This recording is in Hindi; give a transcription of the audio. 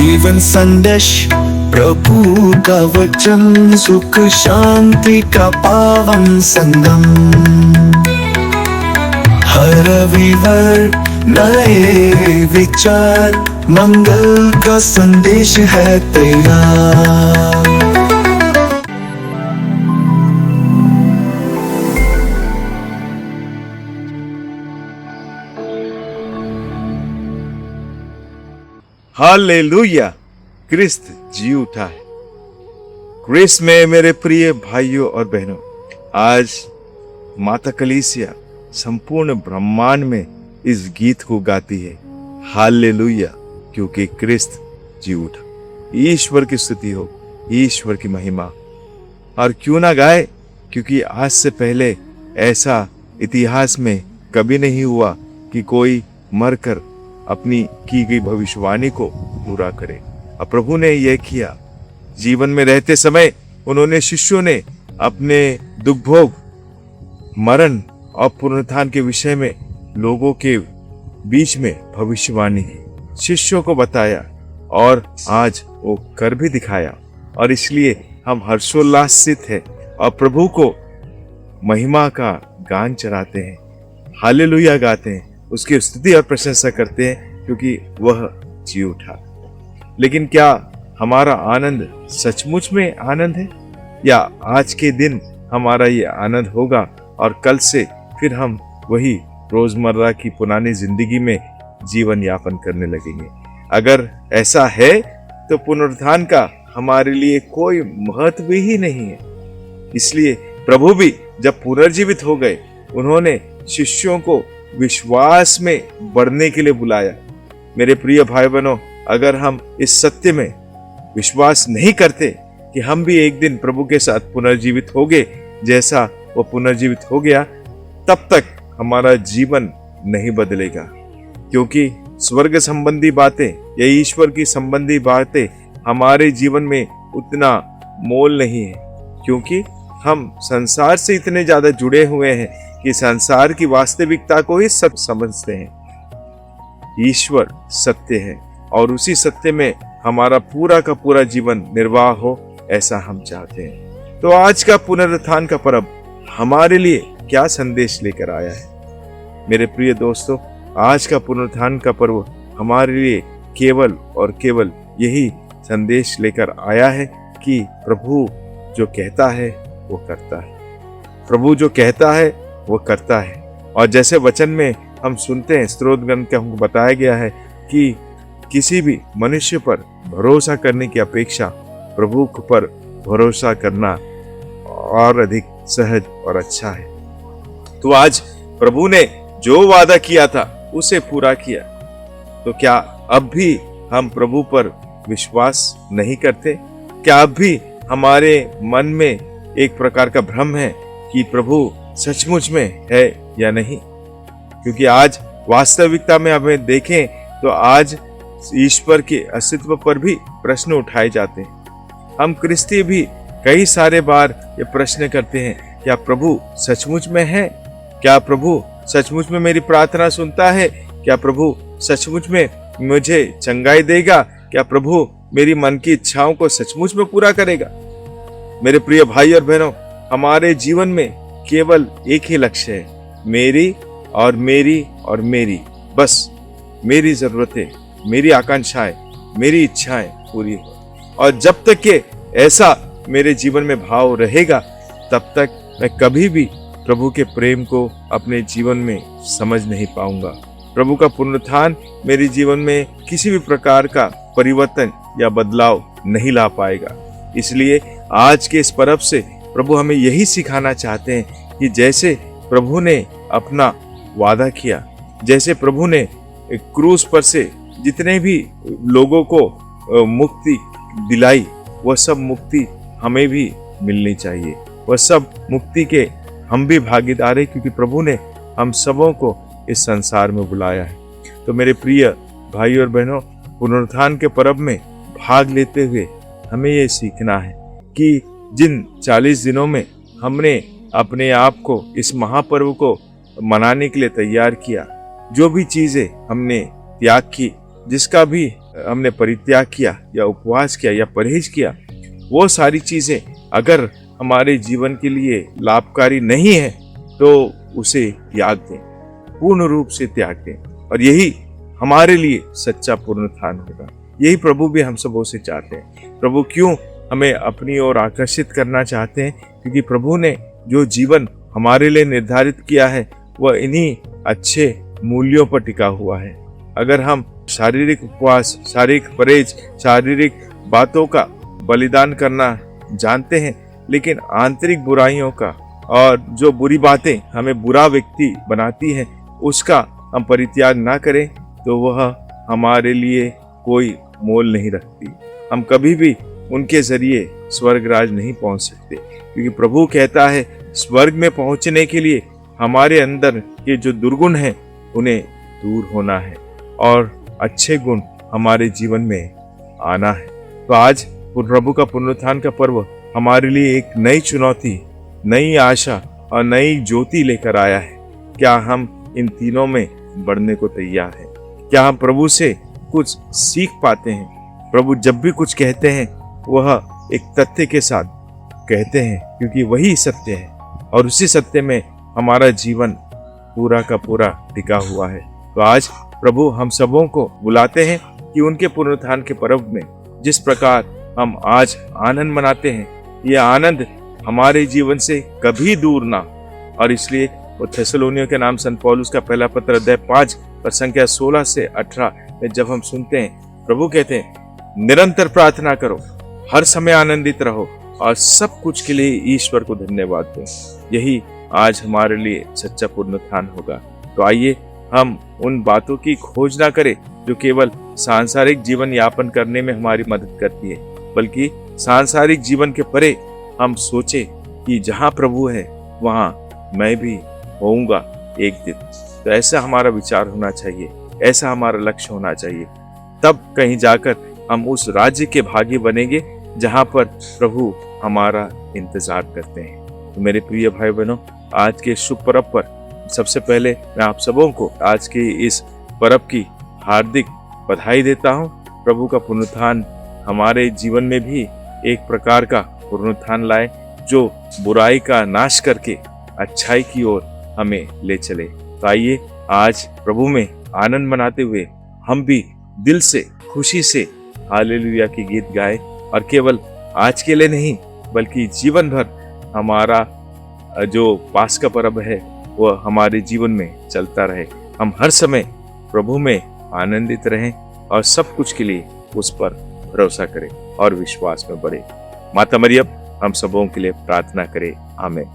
जीवन संदेश प्रभु का वचन, सुख शांति का पावन संगम। हर रविवार नए विचार, मंगल का संदेश है तैयार। हालेलुया, क्रिस्त जी उठा है। क्रिस्त में मेरे प्रिय भाइयों और बहनों, आज माता कलीसिया संपूर्ण ब्रह्मांड में इस गीत को गाती है, हालेलुया, क्योंकि क्रिस्त जी उठा। ईश्वर की स्तुति हो, ईश्वर की महिमा। और क्यों ना गाए, क्योंकि आज से पहले ऐसा इतिहास में कभी नहीं हुआ कि कोई मरकर अपनी की गई भविष्यवाणी को पूरा करे। अब प्रभु ने यह किया। जीवन में रहते समय उन्होंने, शिष्यों ने अपने दुख भोग, मरण और पुनरुत्थान के विषय में लोगों के बीच में भविष्यवाणी की, शिष्यों को बताया और आज वो कर भी दिखाया। और इसलिए हम हर्षोल्लासित हैं और प्रभु को महिमा का गान चढ़ाते हैं, हालेलुया गाते हैं, उसकी स्तुति और प्रशंसा करते हैं, क्योंकि वह जी उठा। लेकिन क्या हमारा आनंद सचमुच में आनंद है, या आज के दिन हमारा ये आनंद होगा और कल से फिर हम वही रोजमर्रा की पुरानी जिंदगी में जीवन यापन करने लगेंगे? अगर ऐसा है तो पुनरुत्थान का हमारे लिए कोई महत्व ही नहीं है। इसलिए प्रभु भी जब पुनर्जीवित हो गए, उन्होंने शिष्यों को विश्वास में बढ़ने के लिए बुलाया। मेरे प्रिय भाई बहनों, अगर हम इस सत्य में विश्वास नहीं करते कि हम भी एक दिन प्रभु के साथ पुनर्जीवित होंगे जैसा वो पुनर्जीवित हो गया, तब तक हमारा जीवन नहीं बदलेगा। क्योंकि स्वर्ग संबंधी बातें या ईश्वर की संबंधी बातें हमारे जीवन में उतना मोल नहीं है, क्योंकि हम संसार से इतने ज्यादा जुड़े हुए हैं कि संसार की वास्तविकता को ही सब समझते हैं। ईश्वर सत्य है और उसी सत्य में हमारा पूरा का पूरा जीवन निर्वाह हो, ऐसा हम चाहते हैं। तो आज का पुनरुत्थान का पर्व हमारे लिए क्या संदेश लेकर आया है? मेरे प्रिय दोस्तों, आज का पुनरुत्थान का पर्व हमारे लिए केवल और केवल यही संदेश लेकर आया है कि प्रभु जो कहता है वो करता है। प्रभु जो कहता है वो करता है। और जैसे वचन में हम सुनते हैं, स्त्रोत ग्रंथ के हमको बताया गया है कि किसी भी मनुष्य पर भरोसा करने की अपेक्षा प्रभु पर भरोसा करना और अधिक सहज और अच्छा है। तो आज प्रभु ने जो वादा किया था उसे पूरा किया। तो क्या अब भी हम प्रभु पर विश्वास नहीं करते? क्या अब भी हमारे मन में एक प्रकार का भ्रम है कि प्रभु सचमुच में है या नहीं? क्योंकि आज वास्तविकता में हमें देखें तो आज ईश्वर के अस्तित्व पर भी प्रश्न उठाए जाते हैं। हम क्रिस्ती भी कई सारे बार ये प्रश्न करते हैं, क्या प्रभु सचमुच में है? क्या प्रभु सचमुच में मेरी प्रार्थना सुनता है? क्या प्रभु सचमुच में मुझे चंगाई देगा? क्या प्रभु मेरी मन की इच्छाओं को सचमुच में पूरा करेगा? मेरे प्रिय भाई और बहनों, हमारे जीवन में केवल एक ही लक्ष्य है, मेरी और मेरी और मेरी, बस मेरी जरूरतें, मेरी आकांक्षाएं, मेरी इच्छाएं पूरी हो। और जब तक के ऐसा मेरे जीवन में भाव रहेगा, तब तक मैं कभी भी प्रभु के प्रेम को अपने जीवन में समझ नहीं पाऊंगा। प्रभु का पुनरुत्थान मेरे जीवन में किसी भी प्रकार का परिवर्तन या बदलाव नहीं ला पाएगा। इसलिए आज के इस पर्व से प्रभु हमें यही सिखाना चाहते हैं कि जैसे प्रभु ने अपना वादा किया, जैसे प्रभु ने क्रूस पर से जितने भी लोगों को मुक्ति दिलाई, वह सब मुक्ति हमें भी मिलनी चाहिए। वह सब मुक्ति के हम भी भागीदार हैं, क्योंकि प्रभु ने हम सबों को इस संसार में बुलाया है। तो मेरे प्रिय भाई और बहनों, पुनरुत्थान के पर्व में भाग लेते हुए हमें ये सीखना है कि जिन 40 दिनों में हमने अपने आप को इस महापर्व को मनाने के लिए तैयार किया, जो भी चीजें हमने त्याग की, जिसका भी हमने परित्याग किया या उपवास किया या परहेज किया, वो सारी चीजें अगर हमारे जीवन के लिए लाभकारी नहीं है तो उसे त्याग दें, पूर्ण रूप से त्याग दें। और यही हमारे लिए सच्चा पुनरुत्थान होगा। यही प्रभु भी हम सबों से चाहते हैं। प्रभु क्यों हमें अपनी ओर आकर्षित करना चाहते हैं? क्योंकि प्रभु ने जो जीवन हमारे लिए निर्धारित किया है वह इन्हीं अच्छे मूल्यों पर टिका हुआ है। अगर हम शारीरिक उपवास, शारीरिक परहेज, शारीरिक बातों का बलिदान करना जानते हैं, लेकिन आंतरिक बुराइयों का और जो बुरी बातें हमें बुरा व्यक्ति बनाती हैं उसका हम परित्याग ना करें तो वह हमारे लिए कोई मोल नहीं रखती। हम कभी भी उनके जरिए स्वर्ग राज नहीं पहुंच सकते, क्योंकि प्रभु कहता है स्वर्ग में पहुंचने के लिए हमारे अंदर के जो दुर्गुण हैं उन्हें दूर होना है और अच्छे गुण हमारे जीवन में आना है। तो आज प्रभु का पुनरुत्थान का पर्व हमारे लिए एक नई चुनौती, नई आशा और नई ज्योति लेकर आया है। क्या हम इन तीनों में बढ़ने को तैयार हैं? क्या हम प्रभु से कुछ सीख पाते हैं? प्रभु जब भी कुछ कहते हैं वह एक तथ्य के साथ कहते हैं, क्योंकि वही सत्य है और उसी सत्य में हमारा जीवन पूरा का पूरा टिका हुआ है। तो आज प्रभु हम सबों को बुलाते हैं कि उनके पुनरुत्थान के पर्व में जिस प्रकार हम आज आनंद मनाते हैं, यह आनंद हमारे जीवन से कभी दूर ना। और इसलिए वो थेसलोनियों के नाम संत पौलुस का पहला पत्र अध्याय 5 और संख्या 16 से 18 में जब हम सुनते हैं, प्रभु कहते हैं निरंतर प्रार्थना करो, हर समय आनंदित रहो और सब कुछ के लिए ईश्वर को धन्यवाद दो। यही आज हमारे लिए सच्चा पुनरुत्थान होगा। तो आइए हम उन बातों की खोज ना करें जो केवल सांसारिक जीवन यापन करने में हमारी मदद करती है, बल्कि सांसारिक जीवन के परे हम सोचे कि जहाँ प्रभु है वहाँ मैं भी होऊंगा एक दिन। तो ऐसा हमारा विचार होना चाहिए, ऐसा हमारा लक्ष्य होना चाहिए। तब कहीं जाकर हम उस राज्य के भागी बनेंगे जहाँ पर प्रभु हमारा इंतजार करते हैं। तो मेरे प्रिय भाई बहनों, आज के शुभ पर्व पर सबसे पहले मैं आप सबों को आज के इस पर्व की हार्दिक बधाई देता हूँ। प्रभु का पुनरुत्थान हमारे जीवन में भी एक प्रकार का पुनरुत्थान लाए जो बुराई का नाश करके अच्छाई की ओर हमें ले चले। तो आइए आज प्रभु में आनंद मनाते हुए हम भी दिल से खुशी से हालेलुया के गीत गाए, और केवल आज के लिए नहीं बल्कि जीवन भर हमारा जो पास का पर्व है वह हमारे जीवन में चलता रहे। हम हर समय प्रभु में आनंदित रहें और सब कुछ के लिए उस पर भरोसा करें और विश्वास में बढ़े। माता मरियम हम सबों के लिए प्रार्थना करें। आमीन।